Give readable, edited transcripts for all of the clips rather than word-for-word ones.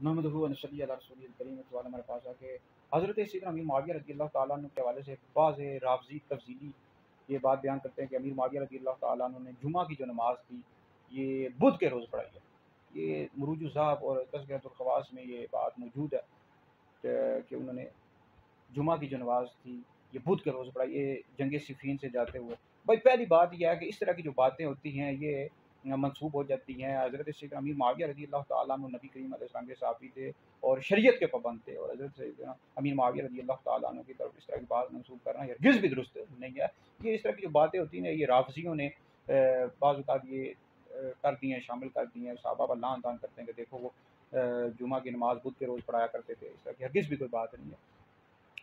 नहमदुहु व नसल्ली अला रसूलिल करीम। तो हमारे पास आके हज़रत सैयदना अमीर मुआविया रज़ी अल्लाह तआला अन्हु के हवाले से बाज़ राफ़ज़ी तफ़सीली ये बात बयान करते हैं कि अमीर मुआविया रज़ी अल्लाह तआला अन्हु ने जुमा की जो नमाज़ थी ये बुध के रोज़ पढ़ाई है। ये मुरूज ज़हाब और तज़किरतुल ख़वास में ये बात मौजूद है कि उन्होंने जुमा की जो नमाज़ थी ये बुध के रोज़ पढ़ाई, ये जंग सिफ़ीन से जाते हुए। भाई पहली बात यह है कि इस तरह की जो बातें होती हैं ये मनसूब हो जाती हैं। हज़रत सैयदना अमीर मुआविया रज़ी अल्लाह तआला अन्हु नबी करीम अलैहि सल्लम के सहाबी थे और शरीयत के पाबंद थे, और हज़रत सैयदना अमीर मुआविया रज़ी अल्लाह तआला अन्हु की तरफ इस तरह की बात मनसूब करना हरगिज़ भी दुरुस्त नहीं है। ये इस तरह की जो बातें होती हैं ये राफ़ज़ियों ने बाज़ औक़ात ये कर दी हैं, शामिल कर दी हैं। सहाबा पर लान तान करते हैं कि देखो वो जुमा की नमाज़ बुध के रोज़ पढ़ाया करते थे। इस तरह की हरगिज़ भी कोई बात नहीं है।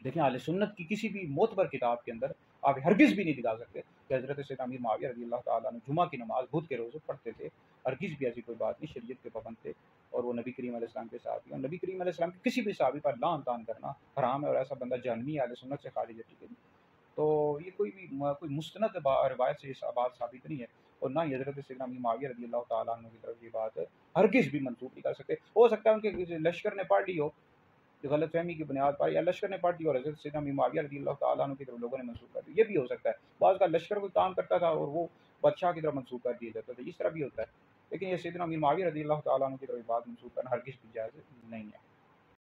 देखें, अहले सुन्नत की किसी भी मोतबर किताब के अंदर आप हरगिज़ भी नहीं दिखा सकते कि हज़रत सैयदना अमीर मुआविया रज़ी अल्लाह तआला अन्हु जुमा की नमाज़ बुध के रोज़ पढ़ते थे। हरगिज़ भी ऐसी कोई बात नहीं, शरीयत के पाबंद थे और वो नबी करीम अलैहि सलाम के साहबी हैं। नबी करीम अलैहि सलाम के किसी भी सहाबी पर लान तान करना हराम है और ऐसा बंदा जहन्नमी है, अहले सुन्नत से खारिज है, ठीक है। तो ये कोई मुस्तनद रिवायत से ये बात साबित नहीं है, और ना ही हज़रत सैयदना अमीर मुआविया रज़ी अल्लाह तआला अन्हु की तरफ ये बात हरगिज़ भी मंसूब नहीं कर सकते। हो सकता है उनके लश्कर ने पढ़ ली हो गलतफ़हमी की बुनियाद पर, या लश्कर ने पढ़ ली और हज़रत सैयदना अमीर मुआविया रज़ी अल्लाह तआला अन्हु की तरफ लोगों ने मंसूब कर दी, ये भी हो सकता है। बाज़ का लश्कर कोई काम करता था और वो बादशाह की तरफ मंसूब कर दिया जाता था, इस तरह भी होता है। लेकिन ये सैयदना अमीर मुआविया रज़ी अल्लाह तआला अन्हु की तरफ बात मंसूब करना हरगिज़ भी जायज़ नहीं है।